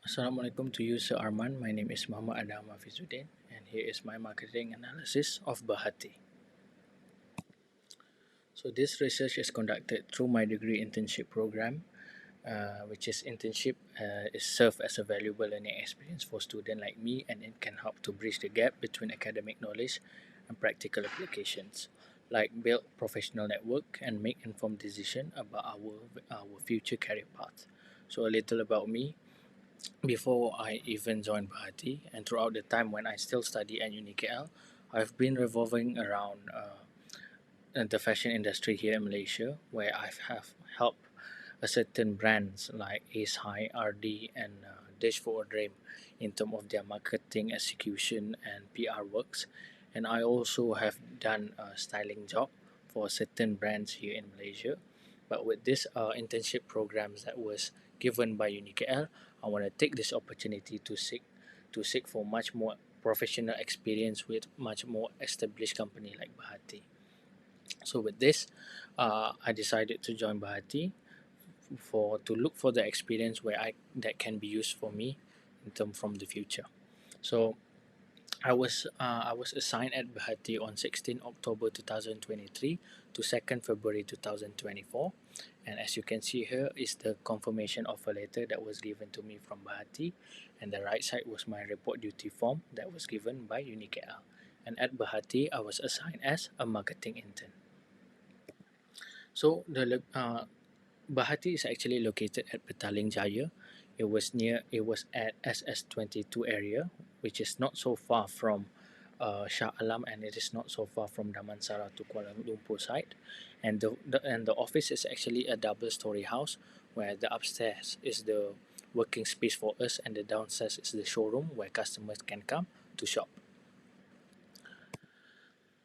Assalamualaikum to you, Sir Arman. My name is Muhammad Adham Hafizuddin, and here is my marketing analysis of BEHATI. So, this research is conducted through my degree internship program, which is internship is served as a valuable learning experience for students like me, and it can help to bridge the gap between academic knowledge and practical applications, like build professional network and make informed decision about our future career path. So, a little about me. Before I even joined BEHATI, and throughout the time when I still study at UniKL, I've been revolving around the fashion industry here in Malaysia, where I have helped a certain brands like Ace High, RD, and Dish for a Dream in terms of their marketing execution and PR works. And I also have done a styling job for certain brands here in Malaysia. But with this internship programs that was given by UniKL, I want to take this opportunity to seek for much more professional experience with much more established company like BEHATI. So with this, I decided to join BEHATI for to look for the experience where I that can be used for me in term from the future. So I was assigned at BEHATI on 16 October 2023 to 2nd February 2024, and as you can see here is the confirmation offer letter that was given to me from BEHATI, and the right side was my report duty form that was given by UniKL. And at BEHATI, I was assigned as a marketing intern. So the BEHATI is actually located at Petaling Jaya. It was at SS22 area, which is not so far from Shah Alam, and it is not so far from Damansara to Kuala Lumpur side. And the office is actually a double-story house, where the upstairs is the working space for us, and the downstairs is the showroom where customers can come to shop.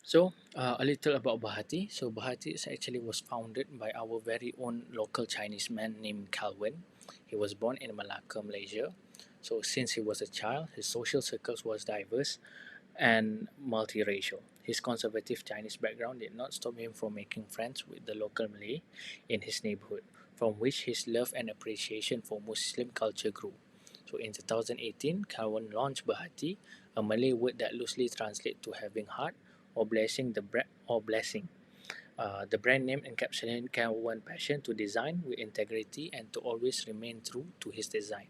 So, a little about BEHATI. So, BEHATI is actually was founded by our very own local Chinese man named Calvin. He was born in Malacca, Malaysia. So, since he was a child, his social circles was diverse and multiracial. His conservative Chinese background did not stop him from making friends with the local Malay in his neighborhood, from which his love and appreciation for Muslim culture grew. So, in 2018, Calvin launched BEHATI, a Malay word that loosely translates to having heart or blessing. The brand name encapsulates Calvin's passion to design with integrity and to always remain true to his design.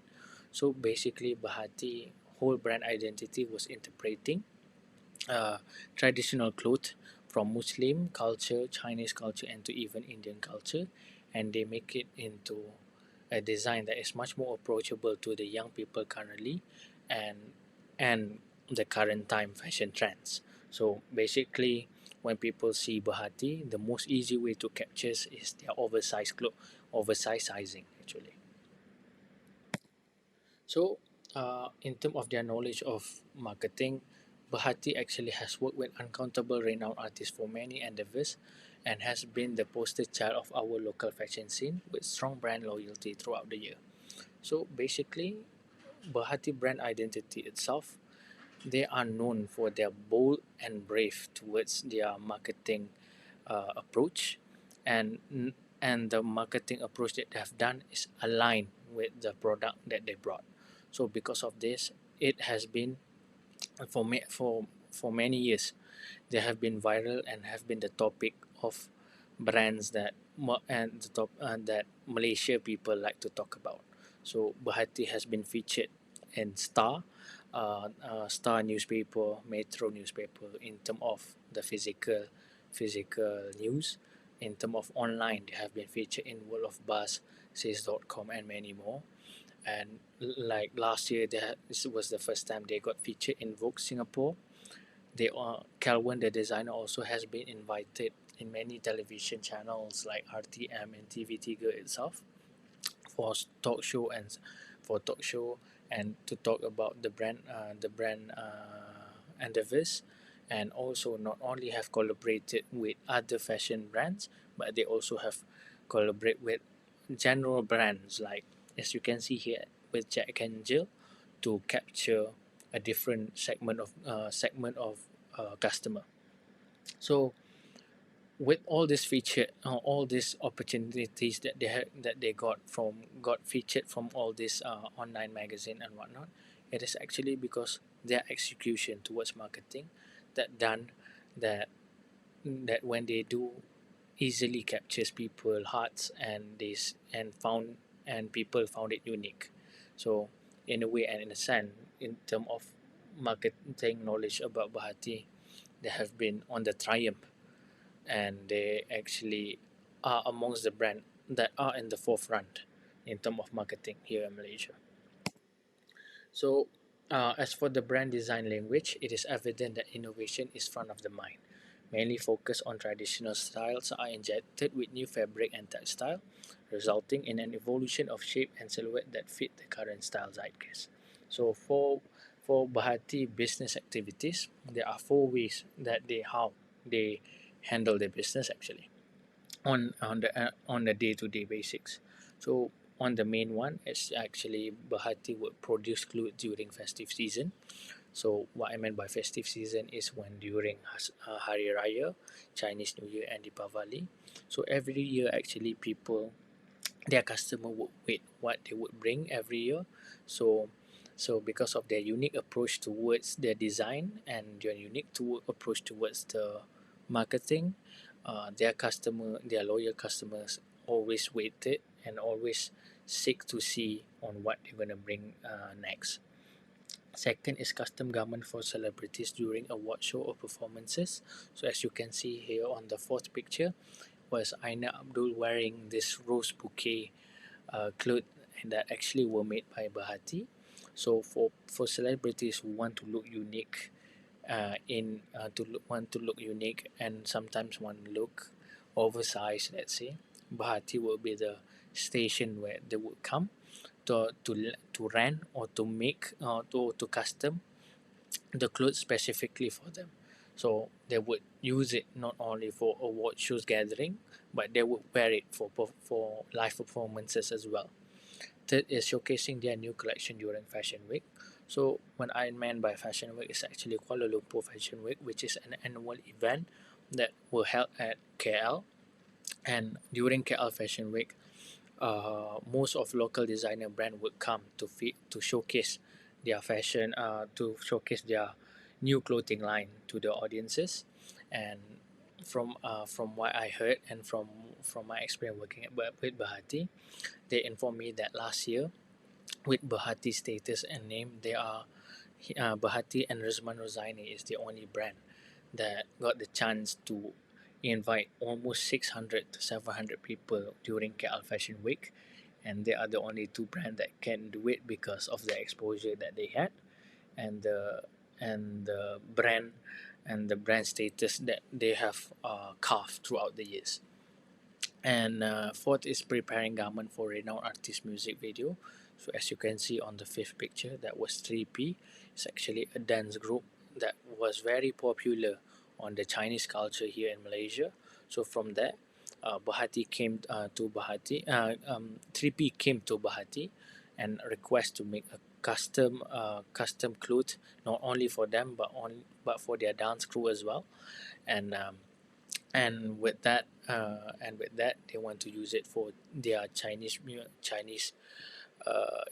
So basically, BEHATI whole brand identity was interpreting uh, traditional clothes from Muslim culture, Chinese culture, and to even Indian culture, and they make it into a design that is much more approachable to the young people currently, and and the current time fashion trends. So basically, when people see BEHATI, the most easy way to capture is their oversized clothes, oversized sizing actually. So, in terms of their knowledge of marketing, BEHATI actually has worked with uncountable renowned artists for many endeavors and has been the poster child of our local fashion scene with strong brand loyalty throughout the year. So, basically, BEHATI brand identity itself, they are known for their bold and brave towards their marketing approach, and the marketing approach that they have done is aligned with the product that they brought. So because of this, it has been for many years they have been viral and have been the topic of brands that and the top that Malaysia people like to talk about. So BEHATI has been featured in Star newspaper, Metro newspaper in term of the physical news. In term of online, they have been featured in World of Buzz, Says.com, and many more. And like last year, this was the first time they got featured in Vogue Singapore. They Calvin, the designer, also has been invited in many television channels like RTM and TV3 itself for talk show and to talk about the brand endeavors, and also not only have collaborated with other fashion brands, but they also have collaborate with general brands like, as you can see here, with Jack and Jill, to capture a different segment of customer. So with all this feature, all these opportunities that they got featured from all this online magazine and whatnot, it is actually because their execution towards marketing that done that that when they do easily captures people hearts, and this and found and people found it unique. So in a way and in a sense, in terms of marketing knowledge about Bahati, they have been on the triumph, and they actually are amongst the brand that are in the forefront in terms of marketing here in Malaysia. So, as for the brand design language, it is evident that innovation is front of the mind. Mainly focused on traditional styles are injected with new fabric and textile, resulting in an evolution of shape and silhouette that fit the current style zeitgeist. So, for Bahati business activities, there are four ways that they handle their business actually on the day to day basics. So on the main one, it's actually Bahati would produce clothes during festive season. So what I meant by festive season is when during Hari Raya, Chinese New Year, and Deepavali. So every year actually people, their customer would wait what they would bring every year. So because of their unique approach towards their design and their unique approach towards the marketing, their loyal customers always waited and always seek to see on what they're gonna bring next. Second is custom garment for celebrities during award show or performances. So as you can see here on the fourth picture, was Aina Abdul wearing this rose bouquet clothes that actually were made by Bahati. So for celebrities who want to look unique, want to look unique and sometimes want to look oversized, let's say, Bahati will be the station where they would come to rent or to make to custom the clothes specifically for them. So they would use it not only for award shows gathering, but they would wear it for live performances as well. Third is showcasing their new collection during Fashion Week. So what I meant by Fashion Week is actually Kuala Lumpur Fashion Week, which is an annual event that will held at KL. And during KL Fashion Week, most of local designer brand would come to showcase their fashion, to showcase their new clothing line to the audiences. And from what I heard and from my experience working with Bahati, they informed me that last year, with Bahati status and name, they are Bahati and Rizman Rozaini is the only brand that got the chance to invite almost 600 to 700 people during KL Fashion Week, and they are the only two brands that can do it because of the exposure that they had, and the brand status that they have carved throughout the years. And fourth is preparing garment for renowned artist music video. So as you can see on the fifth picture, that was 3P. It's actually a dance group that was very popular on the Chinese culture here in Malaysia. So from there, Bahati came to Bahati. 3P came to Bahati and request to make a custom clothes not only for them but for their dance crew as well. And and with that they want to use it for their Chinese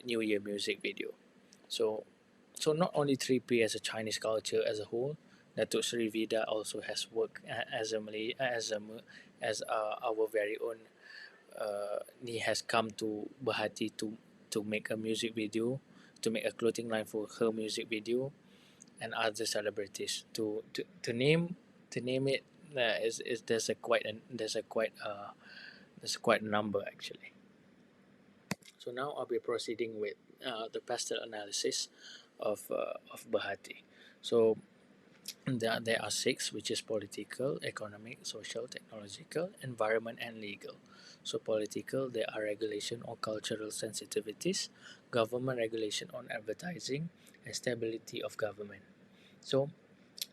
New Year music video. So not only 3P as a Chinese culture as a whole, Datuk Sri Vida also has worked as a Malay as our very own. He has come to Bahati to make a music video, to make a clothing line for her music video, and other celebrities to name it. Is there's quite a number actually. So now I'll be proceeding with the pastel analysis of Bahati. So there are six, which is political, economic, social, technological, environment, and legal. So political, there are regulation or cultural sensitivities, government regulation on advertising, and stability of government. So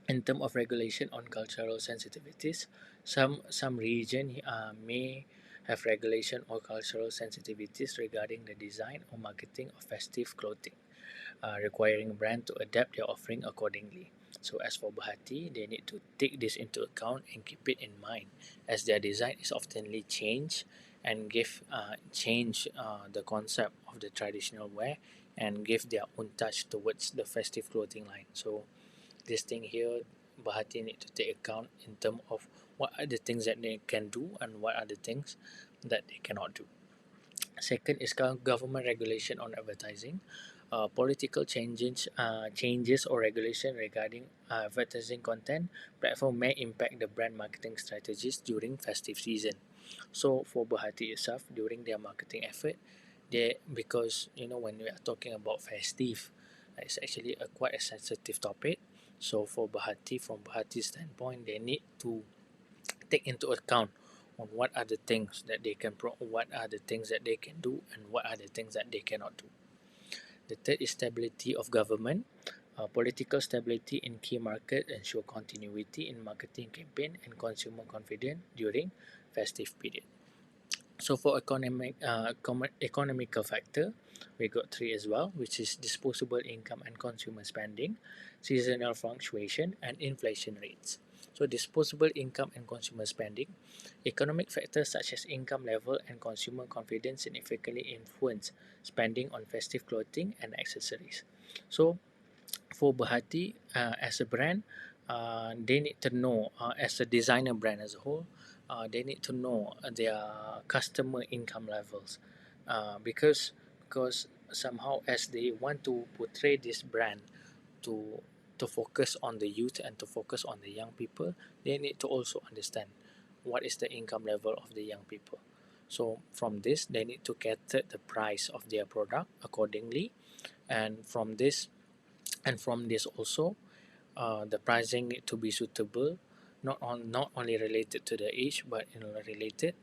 in terms of regulation on cultural sensitivities, some region may have regulation or cultural sensitivities regarding the design or marketing of festive clothing, requiring brand to adapt their offering accordingly. So as for Berhati, they need to take this into account and keep it in mind, as their design is oftenly changed and give change the concept of the traditional wear and give their own touch towards the festive clothing line. So this thing here, Berhati need to take account in terms of what are the things that they can do and what are the things that they cannot do. Second is government regulation on advertising. Political changes or regulation regarding advertising content platform may impact the brand marketing strategies during festive season. So for Berhati itself, during their marketing effort, they, because when we are talking about festive, it's actually a quite a sensitive topic. So for Berhati, from Berhati's standpoint, they need to take into account on what are the things that they can what are the things that they can do and what are the things that they cannot do. The third is stability of government. Political stability in key market ensure continuity in marketing campaign and consumer confidence during festive period. So for economical factor, we got three as well, which is disposable income and consumer spending, seasonal fluctuation, and inflation rates. So disposable income and consumer spending, economic factors such as income level and consumer confidence significantly influence spending on festive clothing and accessories. So for Berhati, as a brand, they need to know, as a designer brand as a whole, they need to know their customer income levels, because somehow as they want to portray this brand to focus on the youth and to focus on the young people, they need to also understand what is the income level of the young people. So from this, they need to cater the price of their product accordingly, and from this also, the pricing need to be suitable, not only related to the age, but related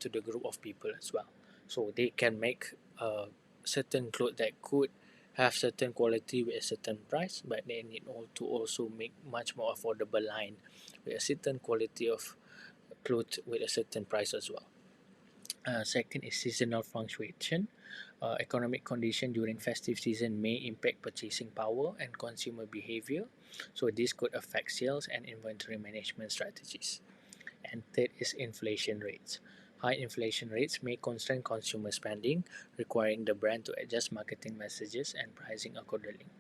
to the group of people as well. So they can make certain clothes that could have certain quality with a certain price, but they need to also make much more affordable line with a certain quality of clothes with a certain price as well. Second is seasonal fluctuation. Economic condition during festive season may impact purchasing power and consumer behavior. So this could affect sales and inventory management strategies. And third is inflation rates. High inflation rates may constrain consumer spending, requiring the brand to adjust marketing messages and pricing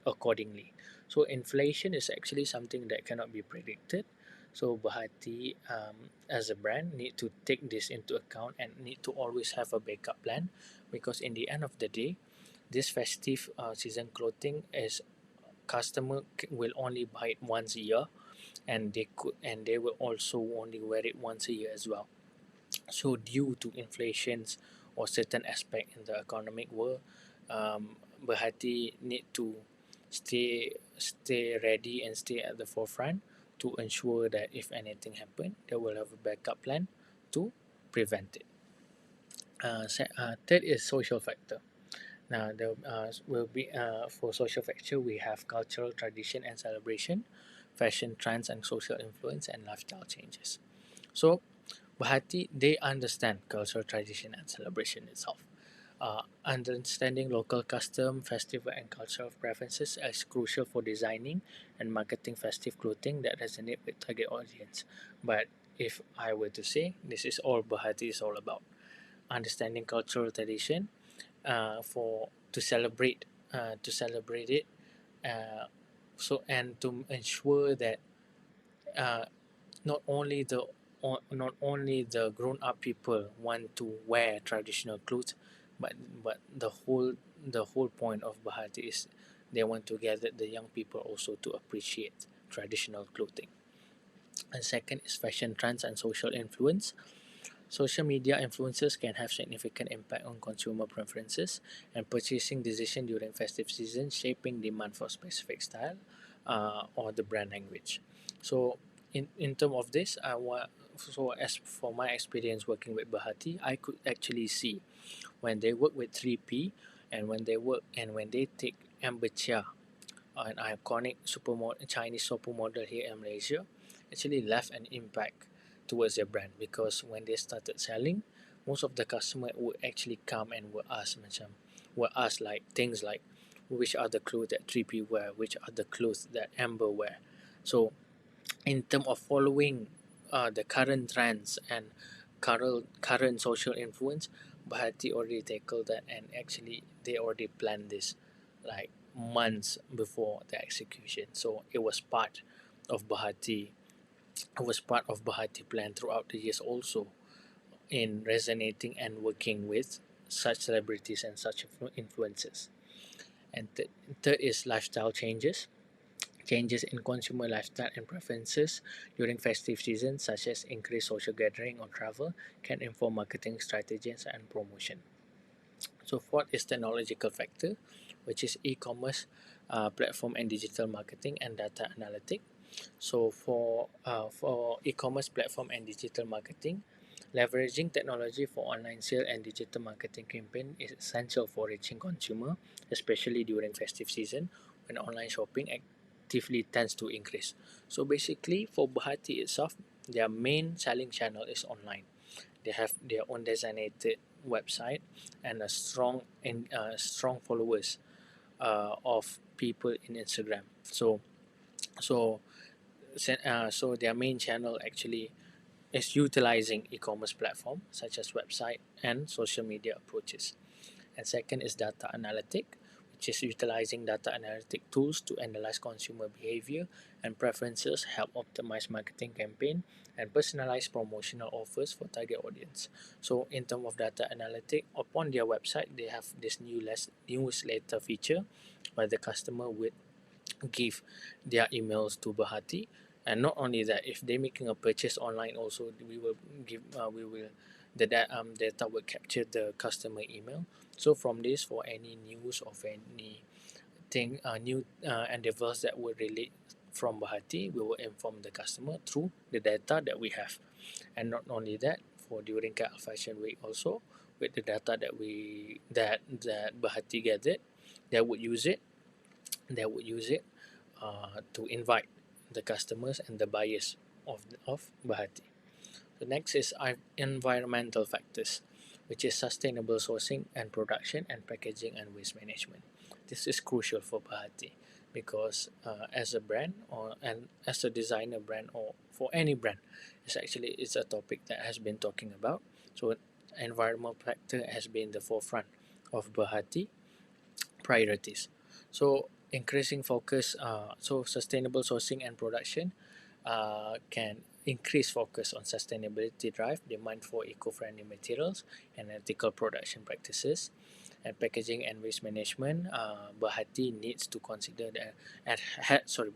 accordingly. So inflation is actually something that cannot be predicted. So Berhati, as a brand, need to take this into account and need to always have a backup plan, because in the end of the day, this festive season clothing is customer will only buy it once a year, and they will also only wear it once a year as well. So due to inflations or certain aspect in the economic world, Berhati need to stay ready and stay at the forefront to ensure that if anything happen, they will have a backup plan to prevent it. Third is social factor. Now, there will be for social factor, we have cultural tradition and celebration, fashion trends and social influence, and lifestyle changes. So, Bahati, they understand cultural tradition and celebration itself. Understanding local custom, festival, and cultural preferences is crucial for designing and marketing festive clothing that resonate with target audience. But if I were to say, this is all Bahati is all about: understanding cultural tradition, for to celebrate it, uh, and to ensure that uh, not only the grown up people want to wear traditional clothes, but the whole point of Bahati is they want to gather the young people also to appreciate traditional clothing. And second is fashion trends and social influence. Social media influencers can have significant impact on consumer preferences and purchasing decision during festive season, shaping demand for specific style or the brand language. So, in term of this, so as for my experience working with Bahati, I could actually see when they work with 3P and when they take Amber Chia, an iconic Chinese supermodel here in Malaysia, actually left an impact towards their brand, because when they started selling, most of the customer would actually come and would ask like things like, which are the clothes that 3P wear, which are the clothes that Amber wear. So in terms of following the current trends and current social influence, Bahati already tackled that, and actually they already planned this like months before the execution. So it was part of Bahati. It was part of Bahati plan throughout the years also, in resonating and working with such celebrities and such influencers. And third is lifestyle changes. Changes in consumer lifestyle and preferences during festive season, such as increased social gathering or travel, can inform marketing strategies and promotion. So fourth is technological factor, which is e-commerce platform and digital marketing and data analytic. So for e-commerce platform and digital marketing, leveraging technology for online sale and digital marketing campaign is essential for reaching consumer, especially during festive season when online shopping actively tends to increase. So basically, for Bahati itself, their main selling channel is online. They have their own designated website and a strong followers of people in Instagram. So so their main channel actually is utilizing e-commerce platform such as website and social media approaches. And second is data analytic, which is utilizing data analytic tools to analyze consumer behavior and preferences, help optimize marketing campaign, and personalize promotional offers for target audience. So in terms of data analytic, upon their website, they have this newsletter feature where the customer would give their emails to Bahati. And not only that, if they're making a purchase online, also we will data will capture the customer email. So from this, for any news of any thing new endeavors that will relate from Bahati, we will inform the customer through the data that we have. And not only that, for during KL Fashion Week also, with the data that Bahati gathered, they would use it to invite the customers and the buyers of Bahati. The next is environmental factors, which is sustainable sourcing and production and packaging and waste management. This is crucial for Bahati because as a brand and as a designer brand or for any brand, it's a topic that has been talking about. So environmental factor has been the forefront of Bahati priorities. So increasing focus, so sustainable sourcing and production can increase focus on sustainability drive, demand for eco-friendly materials and ethical production practices, and packaging and waste management. Bahati needs to consider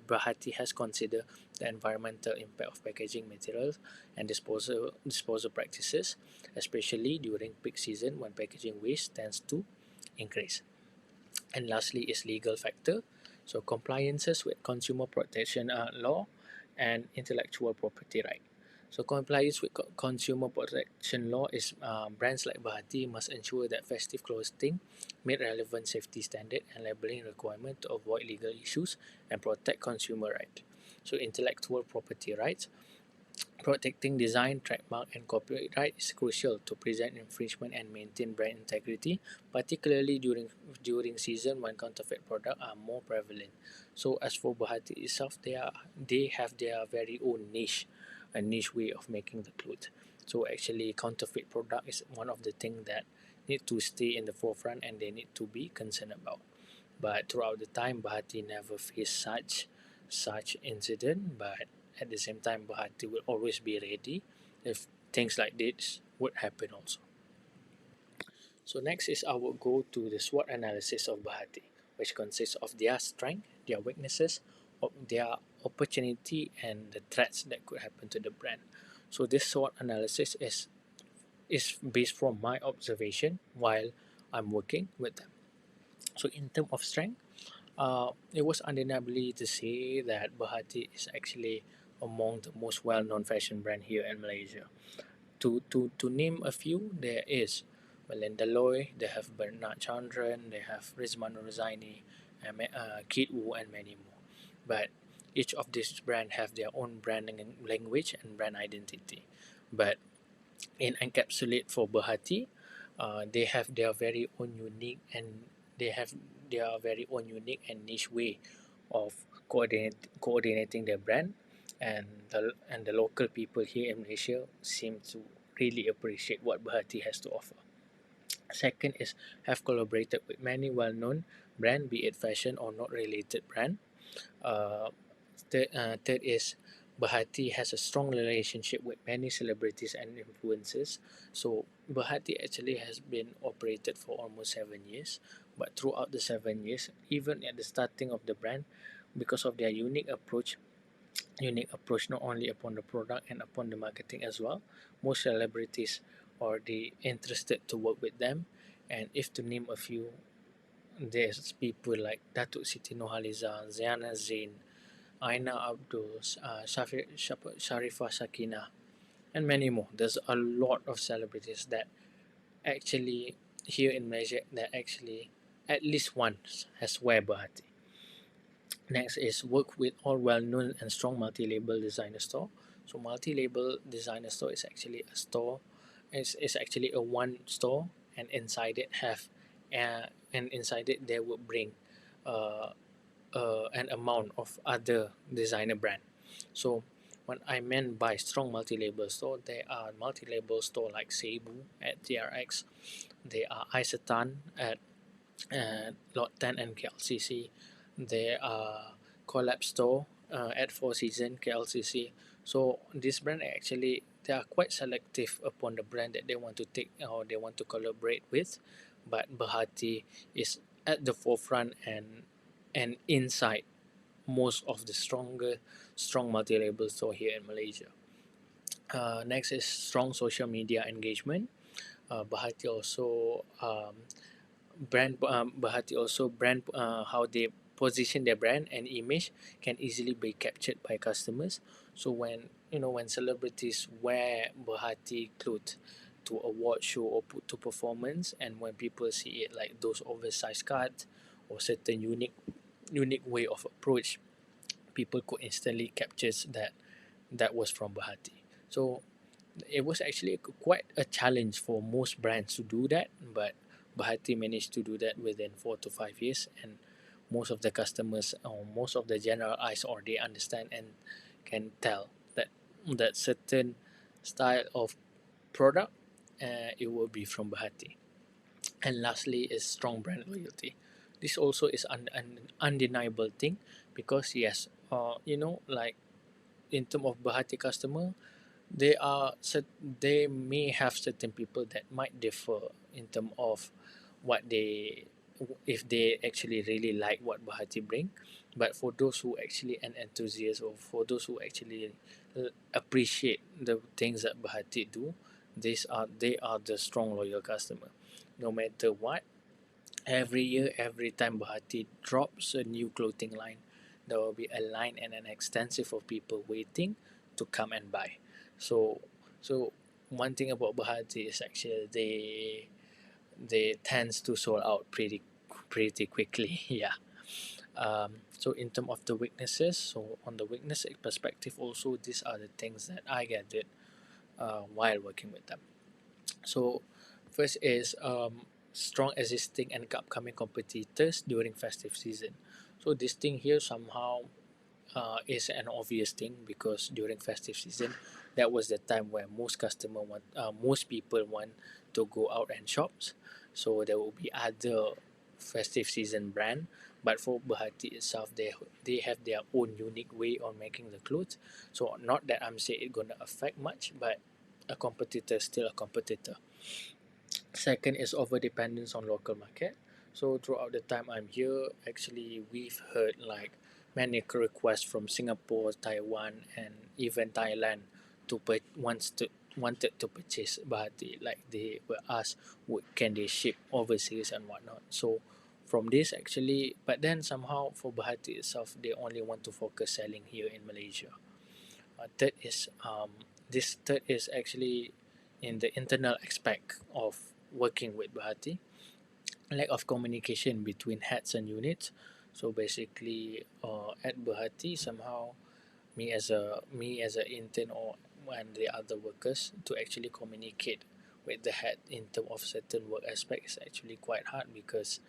Bahati has considered the environmental impact of packaging materials and disposal practices, especially during peak season when packaging waste tends to increase. And lastly is legal factor, so compliances with consumer protection law and intellectual property right. So compliance with consumer protection law is brands like Bahati must ensure that festive clothing meet relevant safety standard and labeling requirement to avoid legal issues and protect consumer right. So intellectual property rights, protecting design, trademark, and copyright is crucial to prevent infringement and maintain brand integrity, particularly during season when counterfeit products are more prevalent. So as for Bahati itself, they have their very own niche, a niche way of making the clothes. So actually, counterfeit product is one of the things that need to stay in the forefront and they need to be concerned about. But throughout the time, Bahati never faced such incident. But at the same time, Bahati will always be ready if things like this would happen also. So next is I will go to the SWOT analysis of Bahati, which consists of their strength, their weaknesses, of their opportunity, and the threats that could happen to the brand. So this SWOT analysis is based from my observation while I'm working with them. So in terms of strength, it was undeniably to say that Bahati is actually among the most well-known fashion brand here in Malaysia. To name a few, there is Melinda Loy, they have Bernard Chandran, they have Rizman Rozaini, and Kid Wu, and many more. But each of these brands have their own branding language and brand identity. But in encapsulate for Bahati, they have their very own unique and they have their very own unique and niche way of coordinating their brand, and the local people here in Malaysia seem to really appreciate what BEHATI has to offer. Second is have collaborated with many well-known brand, be it fashion or not related brand. Uh, third is BEHATI has a strong relationship with many celebrities and influencers. So BEHATI actually has been operated for almost 7 years, but throughout the 7 years, even at the starting of the brand, because of their unique approach not only upon the product and upon the marketing as well, most celebrities are the interested to work with them. And if to name a few, there's people like Datuk Siti Nurhaliza, Ziana Zain, Aina Abdul, Sharifah Sakina, and many more. There's a lot of celebrities that actually here in Malaysia that actually at least once has wear BEHATI. Next is work with all well-known and strong multi-label designer store. So multi-label designer store is actually a store. It's actually a one store, and inside it have, and inside it they will bring, uh, an amount of other designer brand. So what I meant by strong multi-label store, there are multi-label store like Cebu at TRX, there are Isetan at Lot 10 and KLCC. There are Collab Store at Four Seasons KLCC. So this brand actually they are quite selective upon the brand that they want to take or they want to collaborate with, but BEHATI is at the forefront and inside most of the strong multi-label store here in Malaysia. Next is strong social media engagement. BEHATI also BEHATI also brand how they position their brand and image can easily be captured by customers. So when celebrities wear BEHATI clothes to award show or put to performance, and when people see it like those oversized cuts or certain unique way of approach, people could instantly capture that was from BEHATI. So it was actually quite a challenge for most brands to do that, but BEHATI managed to do that within 4 to 5 years, and most of the customers or most of the general eyes or they understand and can tell that certain style of product, it will be from BEHATI. And lastly is strong brand loyalty. This also is an undeniable thing, because yes, like in terms of BEHATI customer, they may have certain people that might differ in terms of what they if they actually really like what BEHATI bring, but for those who actually an enthusiast or for those who actually appreciate the things that BEHATI do, they are the strong loyal customer. No matter what, every year, every time BEHATI drops a new clothing line, there will be a line and an extensive of people waiting to come and buy. So, so one thing about BEHATI is actually they tends to sold out pretty quickly. Yeah. So in terms of the weaknesses, so on the weakness perspective, also these are the things that I gathered while working with them. So first is strong existing and upcoming competitors during festive season. So this thing here somehow is an obvious thing, because during festive season, that was the time where most people want to go out and shops. So there will be other festive season brand, but for BEHATI itself, they have their own unique way on making the clothes. So not that I'm saying it's gonna affect much, but a competitor is still a competitor. Second is over dependence on local market. So throughout the time I'm here, actually we've heard like many requests from Singapore, Taiwan, and even Thailand to wanted to purchase BEHATI. Like they were asked, can they ship overseas and whatnot. So from this actually, but then somehow for BEHATI itself, they only want to focus selling here in Malaysia. Third is this third is actually in the internal aspect of working with BEHATI, lack of communication between heads and units. So basically, at BEHATI, somehow me as a intern or one of the other workers to actually communicate with the head in terms of certain work aspects is actually quite hard, because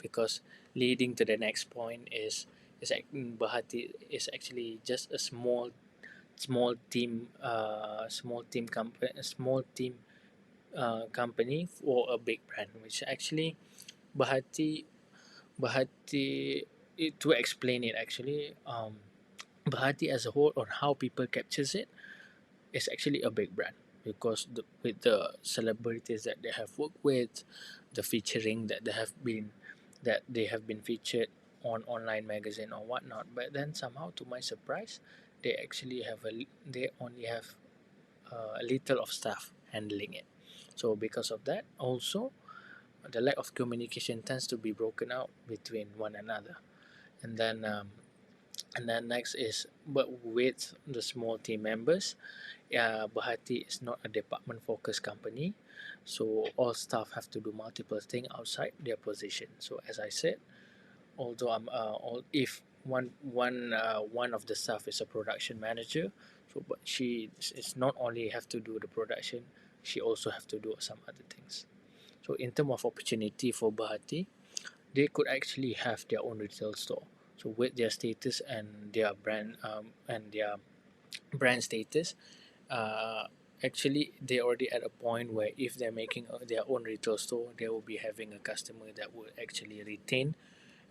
because leading to the next point Bahati is actually just a small team company for a big brand, which actually Bahati to explain it actually, Bahati as a whole on how people captures it is actually a big brand because with the celebrities that they have worked with, the featuring that they have been featured on online magazine or whatnot. But then somehow, to my surprise, they only have a little of staff handling it. So because of that, also the lack of communication tends to be broken out between one another. And then next is, but with the small team members, Bahati is not a department focused company, so all staff have to do multiple things outside their position. So as I said, although if one of the staff is a production manager, so but she is not only have to do the production, she also have to do some other things. So in terms of opportunity for Bahati, they could actually have their own retail store. So with their status and their brand status, uh, actually they already at a point where if they're making their own retail store, they will be having a customer that will actually retain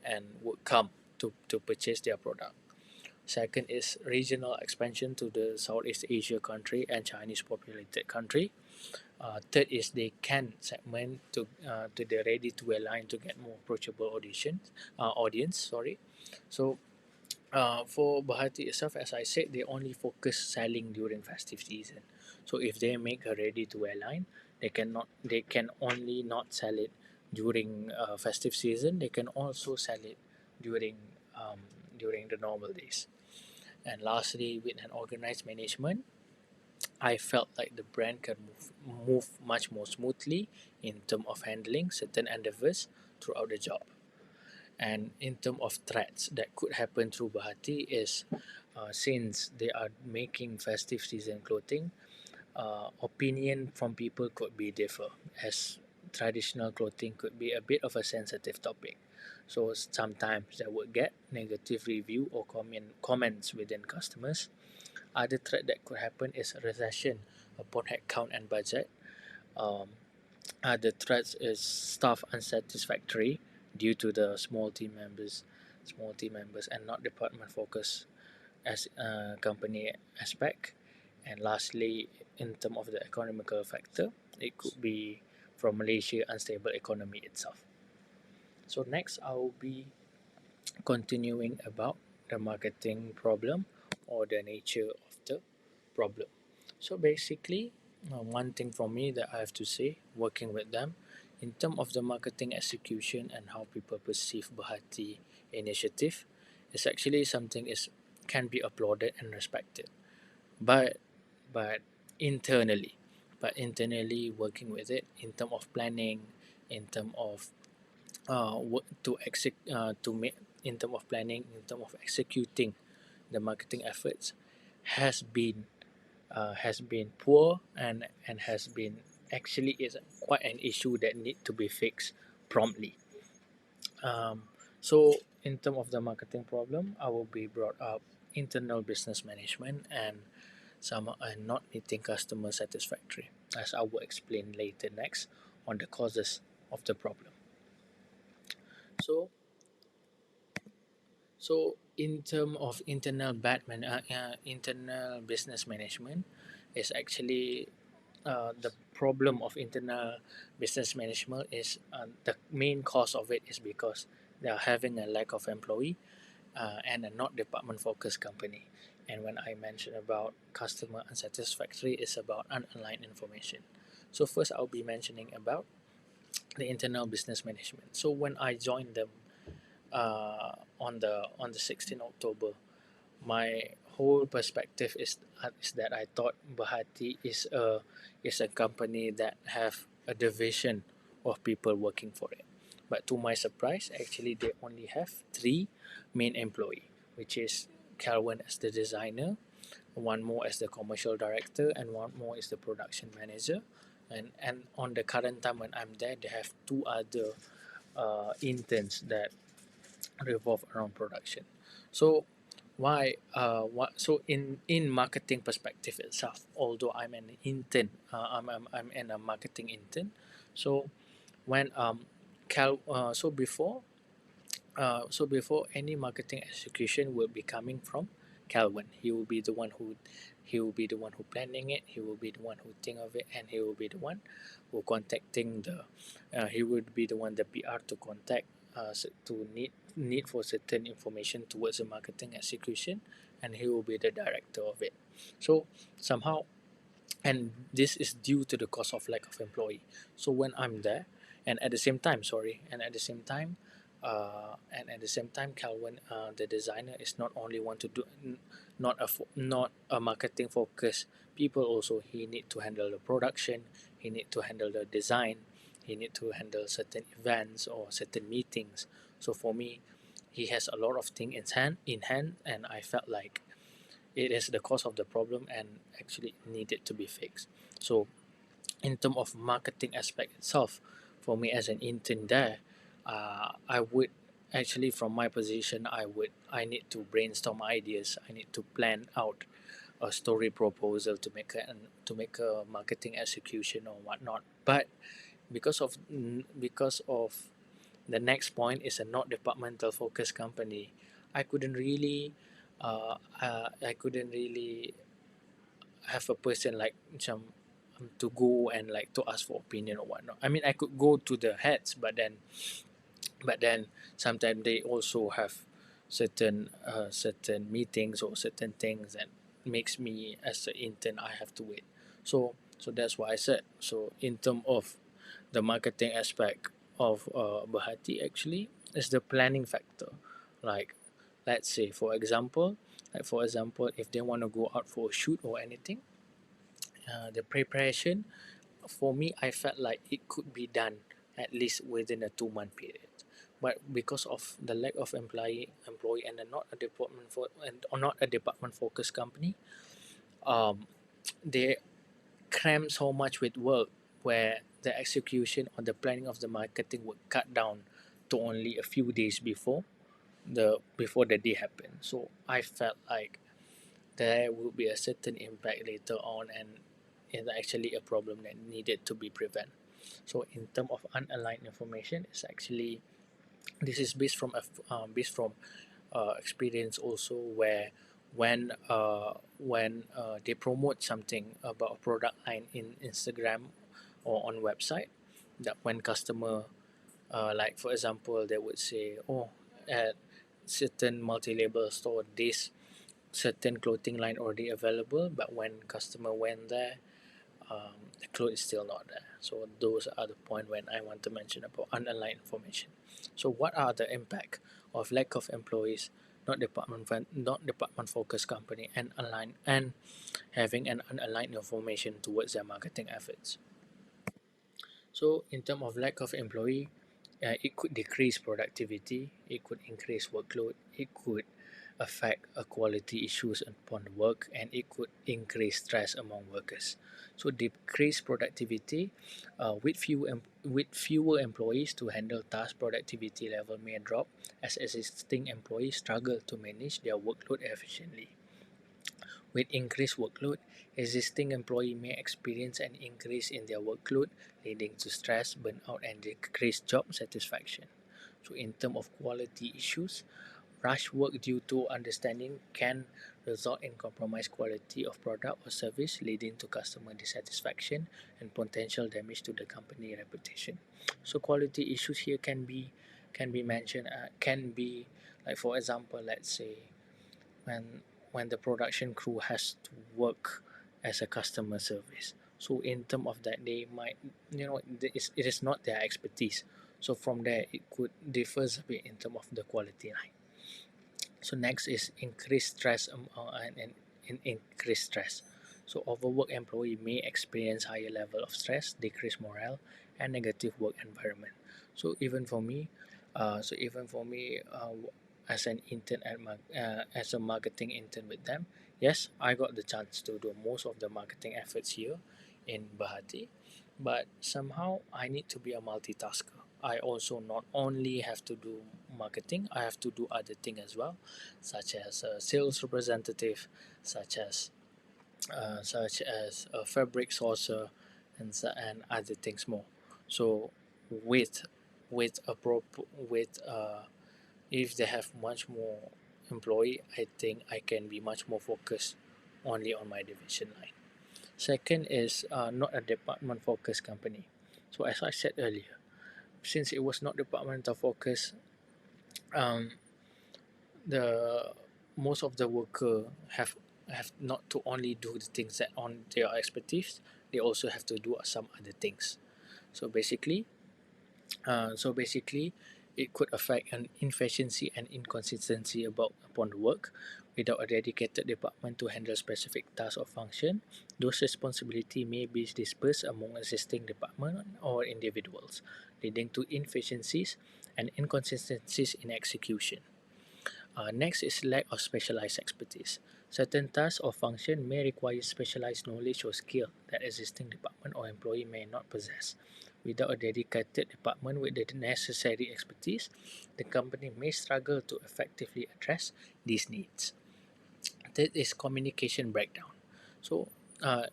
and would come to purchase their product. Second is regional expansion to the Southeast Asia country and Chinese populated country. Third is they can segment to the ready to wear line to get more approachable audience. Sorry, so for Bahati itself, as I said, they only focus selling during festive season. So if they make a ready to wear line, they can only not sell it during festive season. They can also sell it during um, during the normal days. And lastly, with an organized management, I felt like the brand can move much more smoothly in terms of handling certain endeavors throughout the job. And in terms of threats that could happen through Bahati is, since they are making festive season clothing, opinion from people could be differ, as traditional clothing could be a bit of a sensitive topic. So sometimes they would get negative review or comments within customers. Other threat that could happen is recession upon headcount and budget. Um, Other threats is staff unsatisfactory due to the small team members, and not department focus as a company aspect. And lastly, in terms of the economical factor, it could be from Malaysia unstable economy itself. So next, I will be continuing about the marketing problem or the nature of the problem. So basically, one thing for me that I have to say, working with them, in terms of the marketing execution and how people perceive Bahati initiative, is actually something is can be applauded and respected. But but internally, working with it in terms of planning, in terms of to make in terms of planning, in terms of executing the marketing efforts, has been has been poor, and has been actually is quite an issue that need to be fixed promptly. So in terms of the marketing problem, I will be brought up internal business management and some and not meeting customer satisfactory, as I will explain later next on the causes of the problem. So in terms of internal business management, is actually the problem of internal business management is the main cause of it is because they are having a lack of employee and a not department focused company. And when I mention about customer unsatisfactory, it's about unaligned information. So first, I'll be mentioning about the internal business management. So when I joined them on the 16th October, my whole perspective is that I thought Bahati is a company that have a division of people working for it. But to my surprise, actually they only have three main employee, which is Calvin as the designer, one more as the commercial director, and one more is the production manager. And on the current time when I'm there, they have two other interns that revolve around production. So so in marketing perspective itself, although I'm an intern, I'm in a marketing intern. So when Cal so before any marketing execution will be coming from Calvin. He will be the one who planning it. He will be the one who think of it, and he will be the one who contacting the. He would be the one the PR to contact to need for certain information towards the marketing execution, and he will be the director of it. So somehow, and this is due to the cost of lack of employee. So when I'm there, and at the same time, sorry, and at the same time, Calvin, the designer, is not only want to do not a marketing focus people. Also, he need to handle the production, he need to handle the design, he need to handle certain events or certain meetings. So for me, he has a lot of things in hand, and I felt like it is the cause of the problem and actually needed to be fixed. So in terms of marketing aspect itself, for me as an intern there, I would actually, from my position, I need to brainstorm ideas. I need to plan out a story proposal to make a marketing execution or whatnot. But because of the next point is a not departmental focused company, I couldn't really I couldn't really have a person like macam to go and like to ask for opinion or whatnot. I mean, I could go to the heads, but then sometimes they also have certain meetings or certain things that makes me as an intern I have to wait. So that's why I said. So in terms of the marketing aspect of Behati actually is the planning factor. Like let's say for example, if they want to go out for a shoot or anything, the preparation for me, I felt like it could be done at least within a 2 month period. But because of the lack of employee and not a department for and or not a department focused company, um, they cram so much with work where the execution or the planning of the marketing would cut down to only a few days before the day happened. So I felt like there will be a certain impact later on, and it's actually a problem that needed to be prevented. So in terms of unaligned information, it's actually this is based from experience also, where when they promote something about a product line in Instagram or on website, that when customer like for example they would say, oh, at certain multi-label store this certain clothing line already available, but when customer went there, the clothes is still not there. So those are the point when I want to mention about unaligned information. So what are the impact of lack of employees, not department focused company, and align and having an unaligned information towards their marketing efforts? So in terms of lack of employee, it could decrease productivity, it could increase workload, it could affect quality issues upon the work, and it could increase stress among workers. So decreased productivity with fewer employees to handle task, productivity level may drop as existing employees struggle to manage their workload efficiently. With increased workload, existing employees may experience an increase in their workload, leading to stress, burnout, and decreased job satisfaction. So, in terms of quality issues, rush work due to understanding can result in compromised quality of product or service, leading to customer dissatisfaction and potential damage to the company reputation. So, quality issues here can be mentioned can be like for example, let's say when the production crew has to work as a customer service. So in terms of that, they might, it is not their expertise. So from there, it could differs a bit in terms of the quality line. So next is increased stress and increased stress. So overworked employee may experience higher level of stress, decreased morale, and negative work environment. So even for me, as an intern as a marketing intern with them, yes, I got the chance to do most of the marketing efforts here in Bahati, but somehow I need to be a multitasker. I also not only have to do marketing, I have to do other things as well, such as a sales representative, such as a fabric sourcer, and other things more. So with a with if they have much more employee, I think I can be much more focused only on my division line. Second is not a department focused company. So as I said earlier, since it was not departmental focus, um, the most of the worker have not to only do the things that on their expertise, they also have to do some other things. So basically, it could affect an inefficiency and inconsistency upon the work. Without a dedicated department to handle specific tasks or function, those responsibility may be dispersed among existing department or individuals, leading to inefficiencies and inconsistencies in execution. Next is lack of specialized expertise. Certain tasks or function may require specialized knowledge or skill that existing department or employee may not possess. Without a dedicated department with the necessary expertise, the company may struggle to effectively address these needs. Third is communication breakdown. So,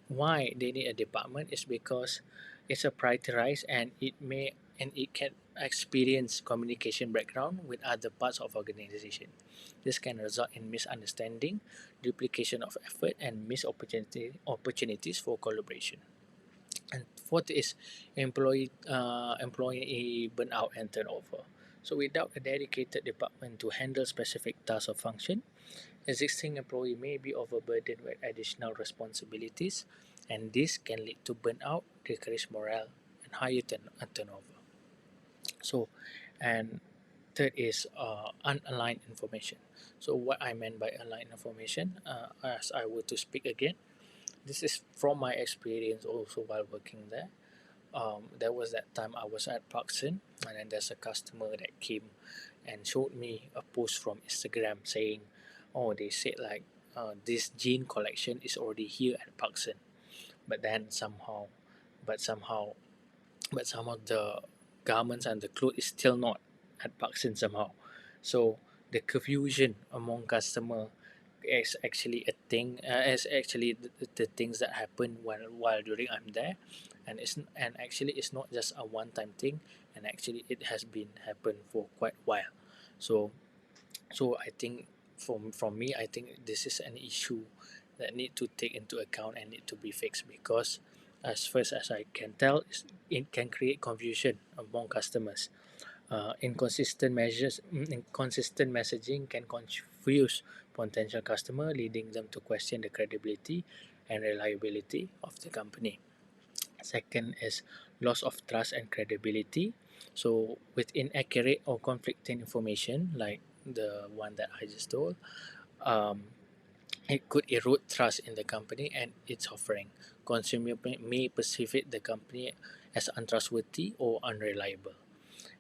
why they need a department is because it's a prioritized and it can experience communication breakdown with other parts of organization. This can result in misunderstanding, duplication of effort, and missed opportunities for collaboration. And fourth is employee burnout and turnover. So without a dedicated department to handle specific tasks or function, existing employee may be overburdened with additional responsibilities, and this can lead to burnout, decreased morale, and higher turnover. So, and third is unaligned information. So, what I meant by unaligned information, as I were to speak again, this is from my experience also while working there. There was that time I was at Parkson, and then there's a customer that came and showed me a post from Instagram saying, "Oh, they said like this jean collection is already here at Parkson, but then somehow, somehow the garments and the clothes is still not at Parkson somehow." So the confusion among customer is actually a thing. Is actually the things that happen while during I'm there, and actually it's not just a one time thing, and actually it has been happen for quite a while. So I think from me, I think this is an issue that need to take into account and need to be fixed, because as first as I can tell, it can create confusion among customers. Inconsistent messaging can confuse potential customer, leading them to question the credibility and reliability of the company. Second is loss of trust and credibility. So, with inaccurate or conflicting information, like the one that I just told, um, it could erode trust in the company and its offering. Consumer may perceive the company as untrustworthy or unreliable.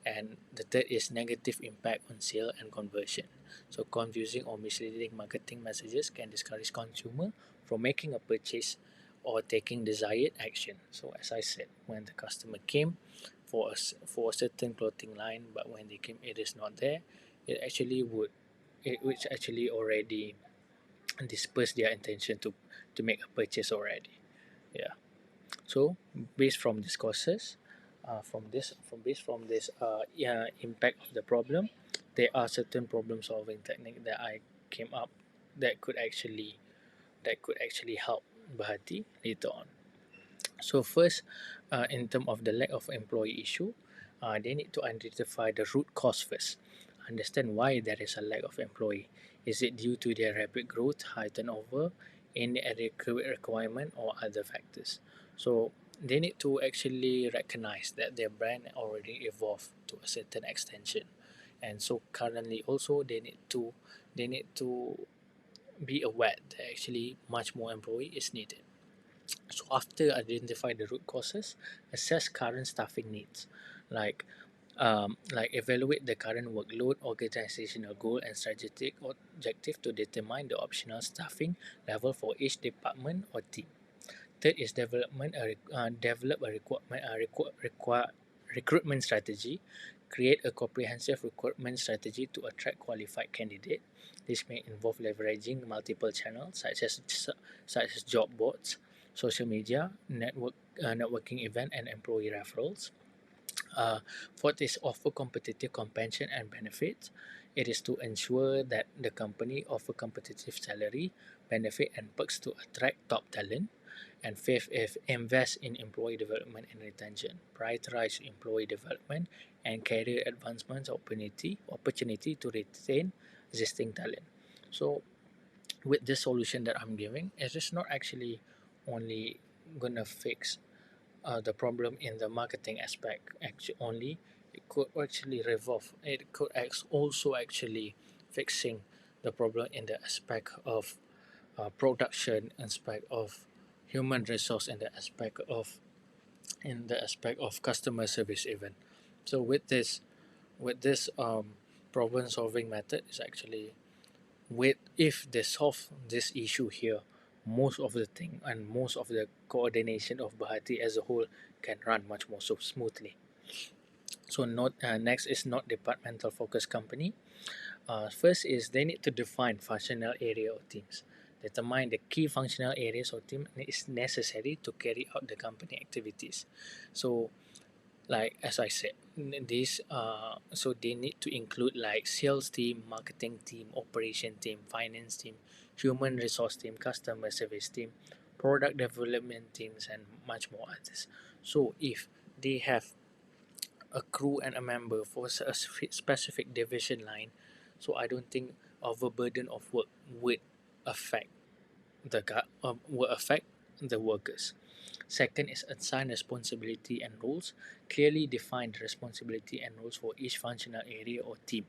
And the third is negative impact on sale and conversion. So confusing or misleading marketing messages can discourage consumer from making a purchase or taking desired action. So as I said, when the customer came for a certain clothing line, but when they came it is not there, it which actually already disperse their intention to make a purchase already. Yeah. So based from these causes, from this yeah, impact of the problem, there are certain problem solving technique that I came up that could actually help Bahati later on. So first, in terms of the lack of employee issue, they need to identify the root cause first. Understand why there is a lack of employee. Is it due to their rapid growth, high turnover, inadequate requirement, or other factors? So they need to actually recognize that their brand already evolved to a certain extension, and so currently also they need to be aware that actually much more employee is needed. So after identify the root causes, assess current staffing needs, like evaluate the current workload, organizational goal, and strategic objective to determine the optional staffing level for each department or team. Third is develop a Recruitment strategy. Create a comprehensive recruitment strategy to attract qualified candidates. This may involve leveraging multiple channels such as job boards, social media, networking event, and employee referrals. Fourth is offer competitive compensation and benefits. It is to ensure that the company offer competitive salary, benefit, and perks to attract top talent. And fifth is invest in employee development and retention. Prioritize employee development and career advancement opportunity to retain existing talent. So with this solution that I'm giving, it is not actually only gonna fix the problem in the marketing aspect actually only. It could actually revolve, it could also actually fixing the problem in the aspect of production, aspect of human resource, and the aspect of customer service even. So with this problem solving method is actually, with if they solve this issue here, most of the thing and most of the coordination of BEHATI as a whole can run much more so smoothly. So next is not departmental focus company. First is they need to define functional area or teams. Determine the key functional areas or team is necessary to carry out the company activities. So like as I said, so they need to include like sales team, marketing team, operation team, finance team, human resource team, customer service team, product development teams, and much more others. So if they have a crew and a member for a specific division line, so I don't think overburden of work would affect the workers. Second is assign responsibility and roles. Clearly define the responsibility and roles for each functional area or team.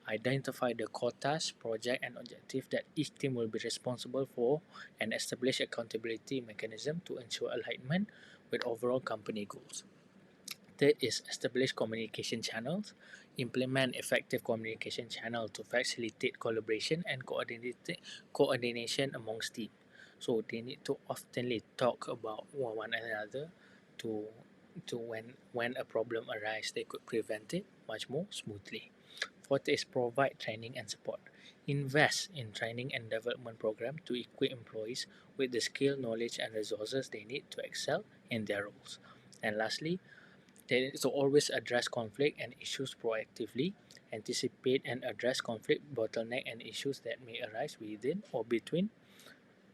Identify the quotas, project, and objective that each team will be responsible for, and establish accountability mechanism to ensure alignment with overall company goals. Third is establish communication channels. Implement effective communication channel to facilitate collaboration and coordination amongst team. So they need to oftenly talk about one another to when a problem arises, they could prevent it much more smoothly. Fourth is provide training and support. Invest in training and development program to equip employees with the skill, knowledge, and resources they need to excel in their roles. And lastly, they need to always address conflict and issues proactively, anticipate and address conflict, bottleneck, and issues that may arise within or between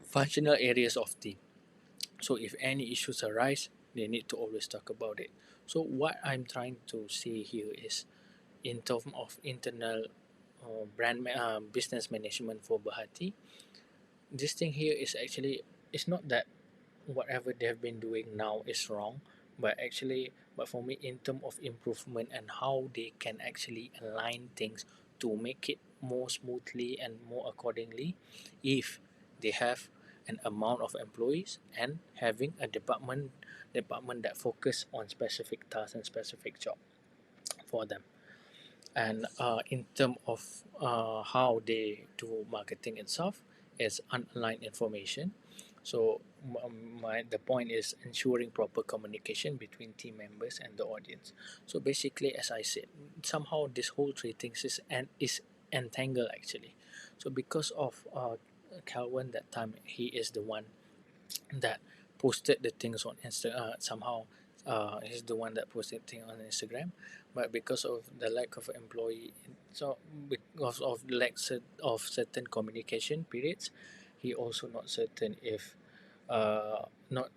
functional areas of team. So if any issues arise, they need to always talk about it. So what I'm trying to say here is, in terms of internal business management for BEHATI, this thing here is actually, it's not that whatever they have been doing now is wrong, but for me, in terms of improvement and how they can actually align things to make it more smoothly and more accordingly, if they have an amount of employees and having a department that focus on specific tasks and specific job for them. And in terms of how they do marketing itself, is unaligned information. So the point is ensuring proper communication between team members and the audience. So basically, as I said, somehow this whole three things is entangled actually. So because of Calvin, that time he is the one that posted the things on Instagram. Somehow he's the one that posted thing on Instagram, but because of the lack of employee, so because of of certain communication periods, he also not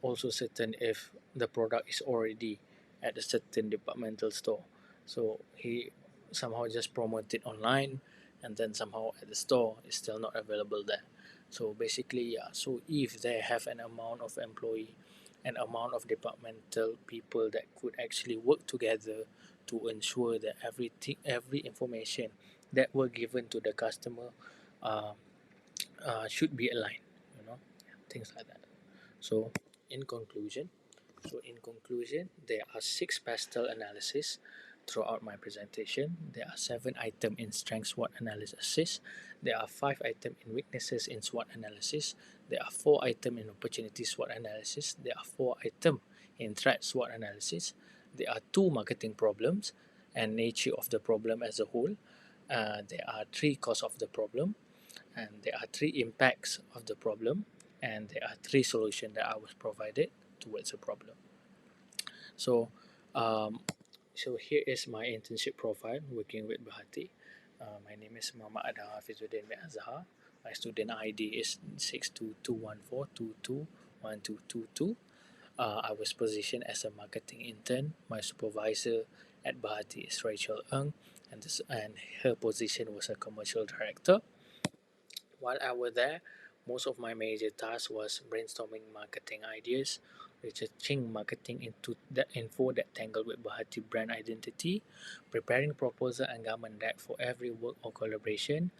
also certain if the product is already at a certain departmental store. So he somehow just promoted online, and then somehow at the store is still not available there. So basically, yeah. So if they have an amount of employee, an amount of departmental people that could actually work together to ensure that every information that were given to the customer uh, should be aligned, things like that. So in conclusion, there are 6 pastel analyses throughout my presentation. There are 7 items in strength SWOT analysis. There are 5 items in weaknesses in SWOT analysis. There are 4 items in opportunity SWOT analysis. There are 4 items in threat SWOT analysis. there are two marketing problems and nature of the problem as a whole. There are three causes of the problem, and there are three impacts of the problem, and there are three solutions that I was provided towards the problem. So, um, so here is my internship profile working with BEHATI. My name is Muhammad Adham Hafizuddin bin Azhar. My student ID is 62214221222. I was positioned as a marketing intern. My supervisor at BEHATI is Rachel Ng, and her position was a commercial director. While I was there, most of my major task was brainstorming marketing ideas, researching marketing into the info that tangled with Bahati brand identity, preparing proposal and government deck for every work or collaboration.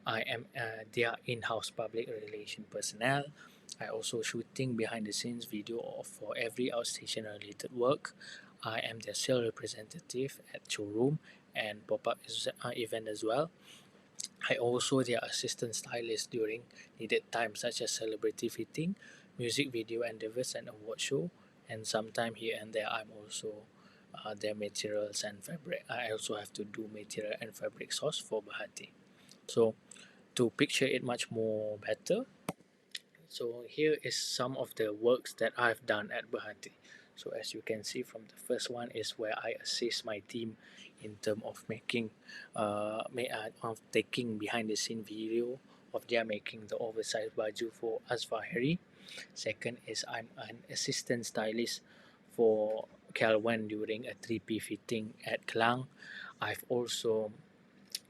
I am their in-house public relation personnel. I also shooting behind the scenes video for every outstation related work. I am their sales representative at showroom and pop-up event as well. I also their assistant stylist during needed times such as celebrity fitting, music video endeavors and award show, and sometime here and there I'm also their materials and fabric. I also have to do material and fabric source for Bahati. So to picture it much more better, so here is some of the works that I've done at Bahati. So as you can see from the first one is where I assist my team in terms of making, of taking behind the scene video of their making the oversized baju for Azhar. Second is I'm an assistant stylist for Calwan during a 3P fitting at Klang. I've also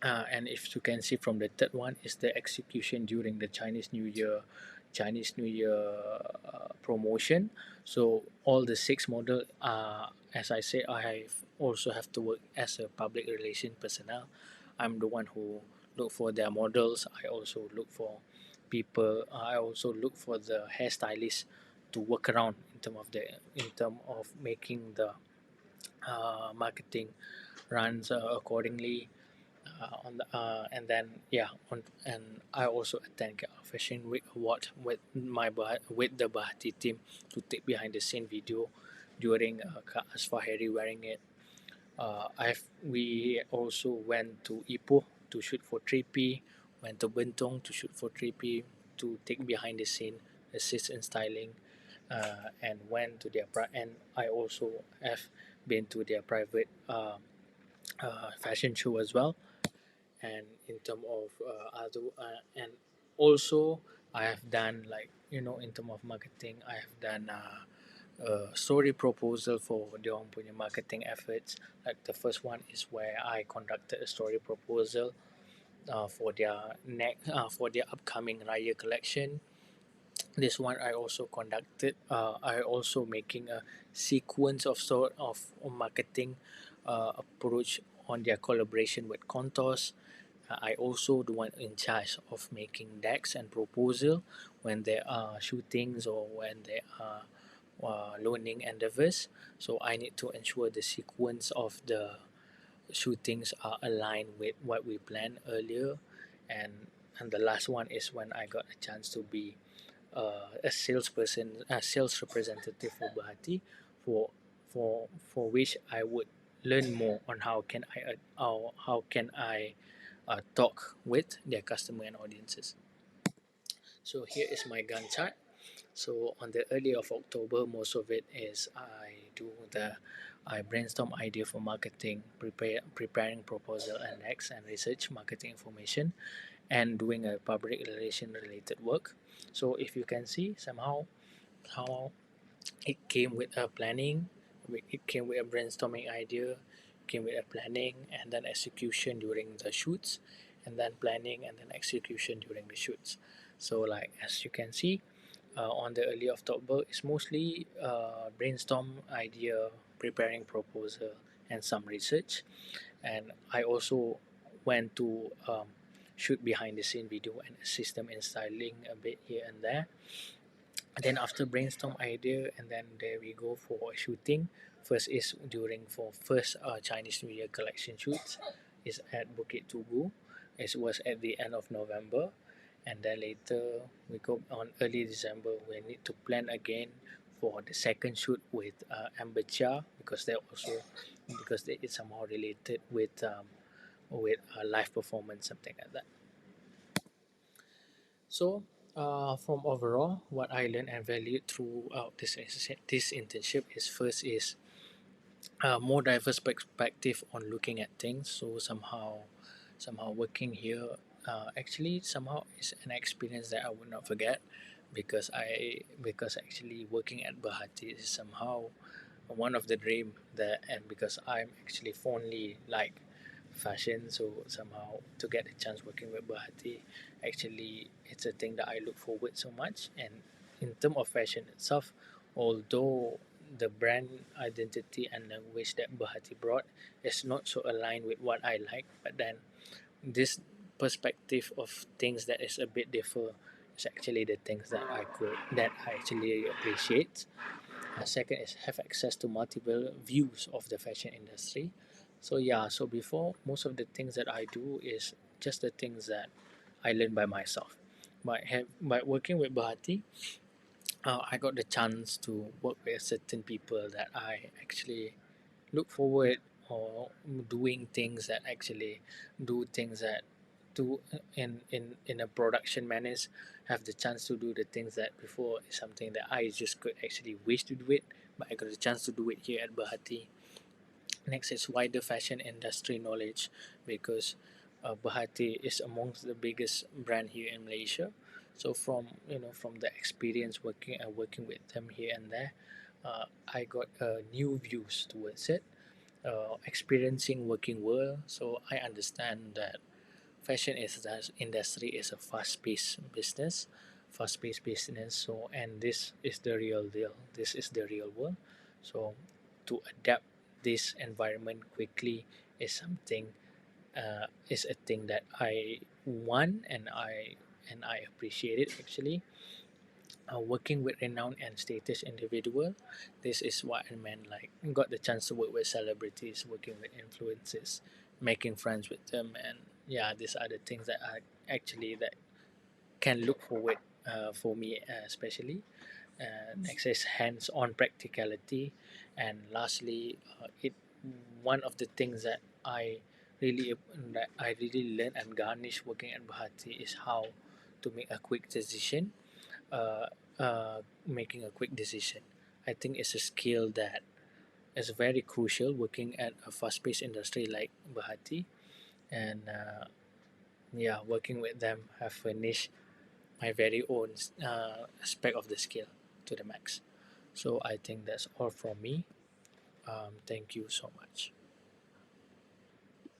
and if you can see from the third one is the execution during the Chinese New Year promotion. So all the six model, as I say, also have to work as a public relation personnel. I'm the one who look for their models. I also look for people. I also look for the hairstylist to work around in term of making the marketing runs accordingly on the and then yeah on and I also attend Fashion Week Award with with the Bahati team to take behind the scene video during Asfahari wearing it. I've we also went to Ipoh to shoot for 3P, went to Bentong to shoot for 3P to take behind the scene, assist in styling, and went to their and I also have been to their private fashion show as well. And in terms of other and also I have done like in terms of marketing I have done a story proposal for their own punya marketing efforts. Like the first one is where I conducted a story proposal for their upcoming Raya collection. This one I also conducted. I also making a sequence of sort of marketing approach on their collaboration with Contours. I also the one in charge of making decks and proposal when there are shootings or when there are loaning endeavors. So I need to ensure the sequence of the shootings are aligned with what we planned earlier. And the last one is when I got a chance to be a salesperson, a sales representative for Bahati, for for which I would learn more on how can I talk with their customer and audiences. So here is my Gantt chart. So on the early of October, most of it is I brainstorm idea for marketing, preparing proposal and next and research marketing information, and doing a public relation related work. So if you can see somehow how it came with a planning, it came with a brainstorming idea, came with a planning and then execution during the shoots, and then planning and then execution during the shoots. So like as you can see on the early October, it's mostly brainstorm idea, preparing proposal, and some research. And I also went to shoot behind the scene video and assist them in styling a bit here and there. And then after brainstorm idea, and then there we go for shooting. First is during for first Chinese New Year collection shoots is at Bukit Tugu. It was at the end of November, and then later we go on early December. We need to plan again for the second shoot with Amber Chia, because they also, because it's somehow related with live performance, something like that. So, from overall, what I learned and valued throughout this internship is, first is more diverse perspective on looking at things. So somehow working here actually somehow is an experience that I would not forget, because actually working at Bahati is somehow one of the dream that, and because I'm actually fondly like fashion, so somehow to get a chance working with Bahati, actually it's a thing that I look forward so much. And in terms of fashion itself, although the brand identity and language that Bahati brought is not so aligned with what I like, but then this perspective of things that is a bit different is actually the things that I actually appreciate. Second is have access to multiple views of the fashion industry. So yeah, so before, most of the things that I do is just the things that I learn by myself. By working with Bahati, I got the chance to work with certain people that I actually look forward, or doing things that actually do things that do in a production manners, have the chance to do the things that before is something that I just could actually wish to do it, but I got the chance to do it here at Bahati. Next is wider fashion industry knowledge, because Bahati is amongst the biggest brand here in Malaysia. So from, from the experience working with them here and there, I got new views towards it, experiencing working world. So I understand that fashion is that industry is a fast-paced business. So, and this is the real deal. This is the real world. So to adapt this environment quickly is something, is a thing that I want, and I appreciate it actually. Working with renowned and status individual, this is what I meant, like got the chance to work with celebrities, working with influencers, making friends with them. And yeah, these are the things that I actually that can look forward for me, especially. Next is hands-on practicality, and lastly, it one of the things really that I really learned and garnish working at Bahati is how to make a quick decision. uh, Making a quick decision, I think, is a skill that is very crucial working at a fast-paced industry like Bahati. And yeah, working with them have furnished my very own aspect of the skill to the max. So I think that's all from me. Thank you so much.